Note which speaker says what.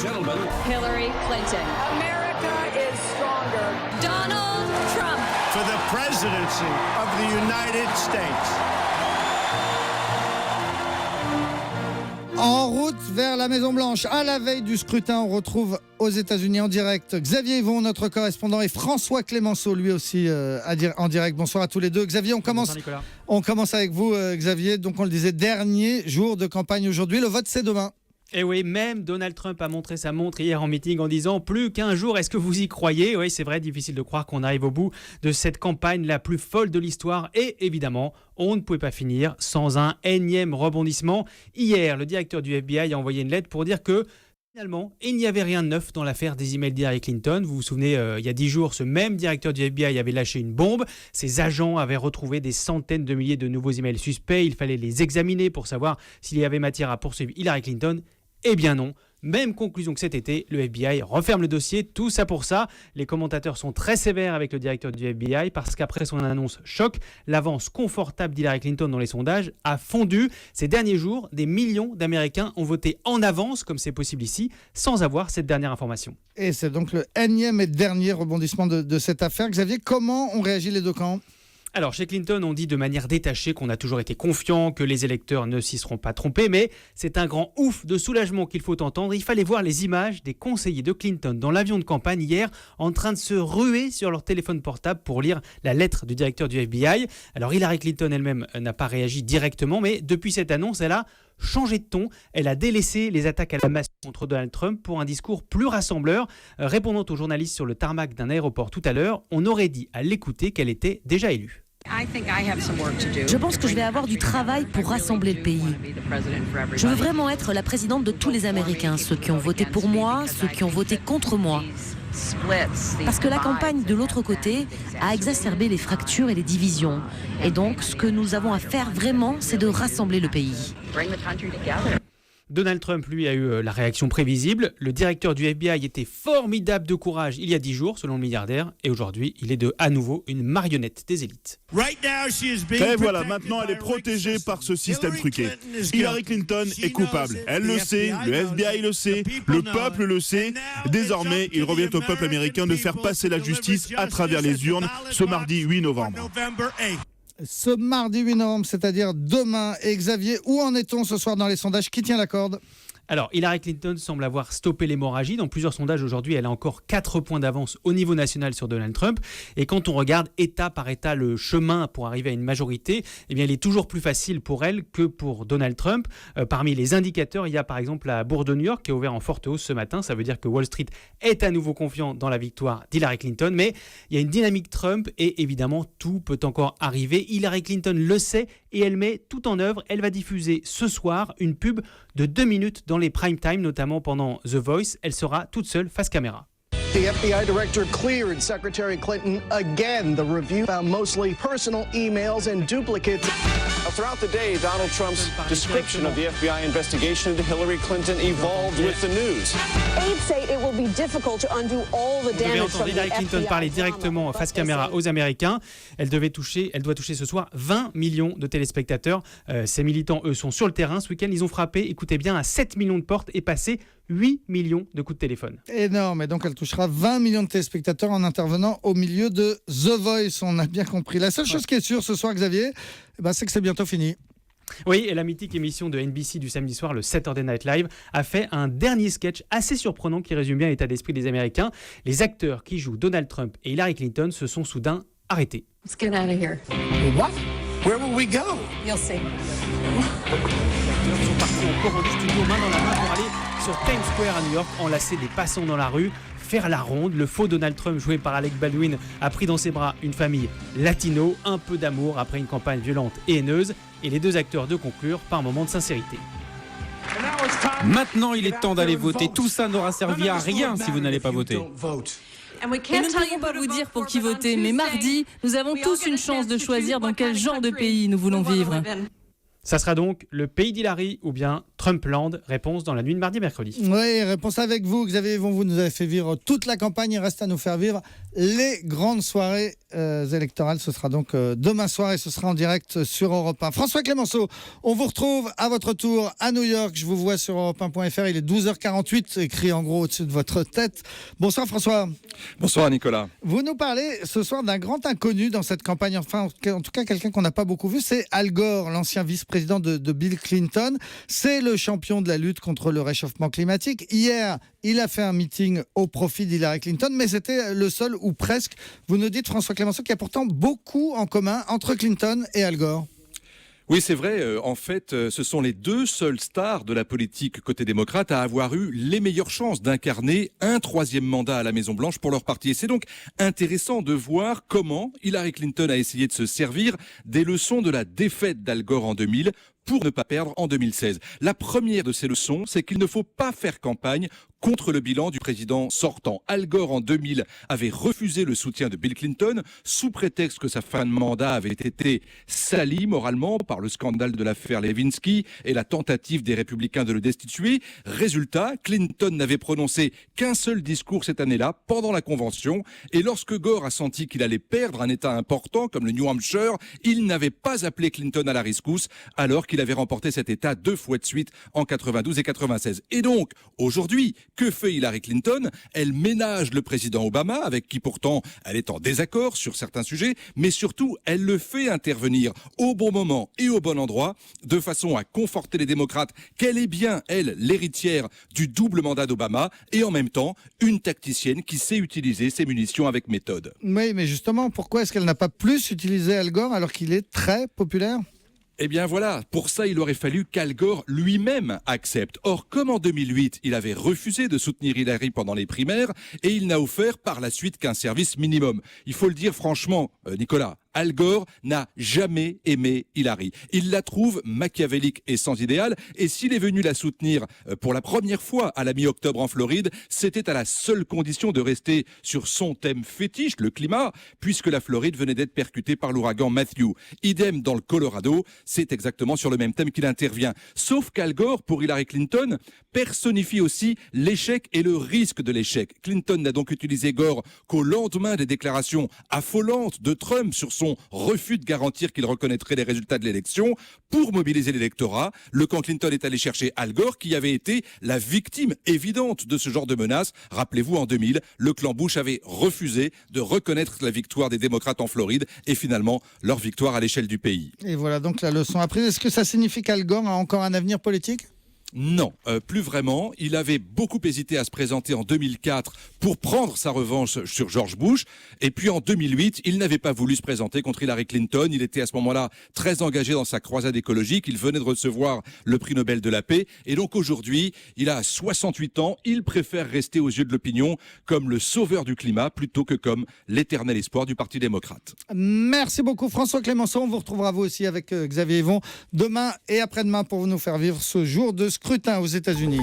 Speaker 1: gentlemen.
Speaker 2: Hillary Clinton.
Speaker 3: America is stronger.
Speaker 2: Donald Trump.
Speaker 4: For the presidency of the United States.
Speaker 5: En route vers la Maison-Blanche, à la veille du scrutin, on retrouve aux États-Unis en direct Xavier Yvon, notre correspondant, et François Clémenceau, lui aussi en direct. Bonsoir à tous les deux. Xavier, on commence avec vous, Xavier. Donc on le disait, dernier jour de campagne aujourd'hui. Le vote, c'est demain.
Speaker 6: Et oui, même Donald Trump a montré sa montre hier en meeting en disant « Plus qu'un jour, est-ce que vous y croyez ?» Oui, c'est vrai, difficile de croire qu'on arrive au bout de cette campagne la plus folle de l'histoire. Et évidemment, on ne pouvait pas finir sans un énième rebondissement. Hier, le directeur du FBI a envoyé une lettre pour dire que finalement, il n'y avait rien de neuf dans l'affaire des emails d'Hillary Clinton. Vous vous souvenez, il y a 10 jours, ce même directeur du FBI avait lâché une bombe. Ses agents avaient retrouvé des centaines de milliers de nouveaux emails suspects. Il fallait les examiner pour savoir s'il y avait matière à poursuivre Hillary Clinton. Eh bien non, même conclusion que cet été, le FBI referme le dossier, tout ça pour ça. Les commentateurs sont très sévères avec le directeur du FBI parce qu'après son annonce choc, l'avance confortable d'Hillary Clinton dans les sondages a fondu. Ces derniers jours, des millions d'Américains ont voté en avance, comme c'est possible ici, sans avoir cette dernière information.
Speaker 5: Et c'est donc le énième et dernier rebondissement de cette affaire. Xavier, comment ont réagi les deux camps ?
Speaker 6: Alors, chez Clinton, on dit de manière détachée qu'on a toujours été confiant, que les électeurs ne s'y seront pas trompés, mais c'est un grand ouf de soulagement qu'il faut entendre. Il fallait voir les images des conseillers de Clinton dans l'avion de campagne hier, en train de se ruer sur leur téléphone portable pour lire la lettre du directeur du FBI. Alors, Hillary Clinton elle-même n'a pas réagi directement, mais depuis cette annonce, elle a changé de ton. Elle a délaissé les attaques à la masse contre Donald Trump pour un discours plus rassembleur. Répondant aux journalistes sur le tarmac d'un aéroport tout à l'heure, on aurait dit à l'écouter qu'elle était déjà élue.
Speaker 7: Je pense que je vais avoir du travail pour rassembler le pays. Je veux vraiment être la présidente de tous les Américains, ceux qui ont voté pour moi, ceux qui ont voté contre moi. Parce que la campagne de l'autre côté a exacerbé les fractures et les divisions. Et donc, ce que nous avons à faire vraiment, c'est de rassembler le pays.
Speaker 6: Donald Trump, lui, a eu la réaction prévisible. Le directeur du FBI était formidable de courage il y a 10 jours, selon le milliardaire. Et aujourd'hui, il est à nouveau une marionnette des élites.
Speaker 8: Et voilà, maintenant elle est protégée par ce système truqué. Hillary Clinton est coupable. Elle le sait, le FBI le sait, le peuple le sait. Désormais, il revient au peuple américain de faire passer la justice à travers les urnes ce mardi 8 novembre.
Speaker 5: Ce mardi 8 novembre, c'est-à-dire demain. Et Xavier, où en est-on ce soir dans les sondages ? Qui tient la corde ?
Speaker 6: Alors, Hillary Clinton semble avoir stoppé l'hémorragie. Dans plusieurs sondages aujourd'hui, elle a encore 4 points d'avance au niveau national sur Donald Trump. Et quand on regarde État par État le chemin pour arriver à une majorité, eh bien, il est toujours plus facile pour elle que pour Donald Trump. Parmi les indicateurs, il y a par exemple la bourse de New York qui est ouverte en forte hausse ce matin. Ça veut dire que Wall Street est à nouveau confiant dans la victoire d'Hillary Clinton. Mais il y a une dynamique Trump et évidemment, tout peut encore arriver. Hillary Clinton le sait et elle met tout en œuvre. Elle va diffuser ce soir une pub de 2 minutes dans les prime time, notamment pendant The Voice. Elle sera toute seule face caméra.
Speaker 9: The FBI director cleared Secretary Clinton again. The review found mostly personal emails and duplicates.
Speaker 10: Throughout the day, Donald Trump's description of the FBI investigation into Hillary Clinton evolved with the news.
Speaker 3: Aides say it will be difficult to undo all the damage from the
Speaker 6: Hillary Clinton parler directement face caméra aux Américains. Elle doit toucher ce soir 20 millions de téléspectateurs. Ces militants, eux, sont sur le terrain. Ce week-end, ils ont frappé, écoutez bien, à 7 millions de portes et passé 8 millions de coups de téléphone.
Speaker 5: Énorme, et donc elle touchera 20 millions de téléspectateurs en intervenant au milieu de The Voice, on a bien compris. La seule chose qui est sûre ce soir, Xavier, c'est que c'est bientôt fini.
Speaker 6: Oui, et la mythique émission de NBC du samedi soir, le Saturday Night Live, a fait un dernier sketch assez surprenant qui résume bien l'état d'esprit des Américains. Les acteurs qui jouent Donald Trump et Hillary Clinton se sont soudain arrêtés.
Speaker 2: Let's get out of here.
Speaker 4: What? Where will we go?
Speaker 2: You'll see.
Speaker 6: Les acteurs sont partis en cours en studio main dans la main pour aller sur Times Square à New York, enlacer des passants dans la rue, faire la ronde. Le faux Donald Trump, joué par Alec Baldwin, a pris dans ses bras une famille latino, un peu d'amour après une campagne violente et haineuse, et les deux acteurs de conclure par un moment de sincérité.
Speaker 11: Maintenant, il est temps d'aller voter. Tout ça n'aura servi à rien si vous n'allez pas voter.
Speaker 7: Et nous ne pouvons pas vous dire pour qui voter, mais mardi, nous avons tous une chance de choisir dans quel genre de pays nous voulons vivre.
Speaker 6: Ça sera donc le pays d'Hillary ou bien Trumpland. Réponse dans la nuit de mardi-mercredi.
Speaker 5: Oui, réponse avec vous, Xavier Yvon. Vous nous avez fait vivre toute la campagne. Il reste à nous faire vivre les grandes soirées électorales. Ce sera donc demain soir et ce sera en direct sur Europe 1. François Clémenceau, on vous retrouve à votre tour à New York. Je vous vois sur europe1.fr. Il est 12h48, écrit en gros au-dessus de votre tête. Bonsoir François.
Speaker 1: Bonsoir Nicolas.
Speaker 5: Vous nous parlez ce soir d'un grand inconnu dans cette campagne. Enfin, en tout cas, quelqu'un qu'on n'a pas beaucoup vu. C'est Al Gore, l'ancien vice-président de Bill Clinton. C'est le champion de la lutte contre le réchauffement climatique. Hier, il a fait un meeting au profit d'Hillary Clinton, mais c'était le seul ou presque. Vous nous dites, François Clémenceau, qu'il y a pourtant beaucoup en commun entre Clinton et Al Gore.
Speaker 1: Oui, c'est vrai. En fait, ce sont les deux seules stars de la politique côté démocrate à avoir eu les meilleures chances d'incarner un troisième mandat à la Maison-Blanche pour leur parti. Et c'est donc intéressant de voir comment Hillary Clinton a essayé de se servir des leçons de la défaite d'Al Gore en 2000 pour ne pas perdre en 2016. La première de ces leçons, c'est qu'il ne faut pas faire campagne contre le bilan du président sortant. Al Gore, en 2000, avait refusé le soutien de Bill Clinton sous prétexte que sa fin de mandat avait été salie moralement par le scandale de l'affaire Lewinsky et la tentative des républicains de le destituer. Résultat, Clinton n'avait prononcé qu'un seul discours cette année-là, pendant la convention, et lorsque Gore a senti qu'il allait perdre un État important comme le New Hampshire, il n'avait pas appelé Clinton à la rescousse, alors qu'il avait remporté cet État 2 fois de suite en 92 et 96. Et donc, aujourd'hui, que fait Hillary Clinton? Elle ménage le président Obama, avec qui pourtant elle est en désaccord sur certains sujets, mais surtout, elle le fait intervenir au bon moment et au bon endroit, de façon à conforter les démocrates qu'elle est bien, elle, l'héritière du double mandat d'Obama, et en même temps, une tacticienne qui sait utiliser ses munitions avec méthode.
Speaker 5: Oui, mais justement, pourquoi est-ce qu'elle n'a pas plus utilisé Al Gore alors qu'il est très populaire ?
Speaker 1: Eh bien voilà, pour ça il aurait fallu qu'Al Gore lui-même accepte. Or, comme en 2008, il avait refusé de soutenir Hillary pendant les primaires et il n'a offert par la suite qu'un service minimum. Il faut le dire franchement, Nicolas, Al Gore n'a jamais aimé Hillary. Il la trouve machiavélique et sans idéal, et s'il est venu la soutenir pour la première fois à la mi-octobre en Floride, c'était à la seule condition de rester sur son thème fétiche, le climat, puisque la Floride venait d'être percutée par l'ouragan Matthew. Idem dans le Colorado, c'est exactement sur le même thème qu'il intervient. Sauf qu'Al Gore, pour Hillary Clinton, personnifie aussi l'échec et le risque de l'échec. Clinton n'a donc utilisé Gore qu'au lendemain des déclarations affolantes de Trump sur son refus de garantir qu'il reconnaîtrait les résultats de l'élection. Pour mobiliser l'électorat, le camp Clinton est allé chercher Al Gore, qui avait été la victime évidente de ce genre de menace. Rappelez-vous, en 2000, le clan Bush avait refusé de reconnaître la victoire des démocrates en Floride et finalement leur victoire à l'échelle du pays.
Speaker 5: Et voilà donc la leçon apprise. Est-ce que ça signifie qu'Al Gore a encore un avenir politique ?
Speaker 1: Non, plus vraiment. Il avait beaucoup hésité à se présenter en 2004 pour prendre sa revanche sur George Bush. Et puis en 2008, il n'avait pas voulu se présenter contre Hillary Clinton. Il était à ce moment-là très engagé dans sa croisade écologique. Il venait de recevoir le prix Nobel de la paix. Et donc aujourd'hui, il a 68 ans. Il préfère rester aux yeux de l'opinion comme le sauveur du climat plutôt que comme l'éternel espoir du Parti démocrate.
Speaker 5: Merci beaucoup François Clémenceau. On vous retrouvera vous aussi avec Xavier Yvon demain et après-demain pour nous faire vivre ce jour de scrutin aux États-Unis.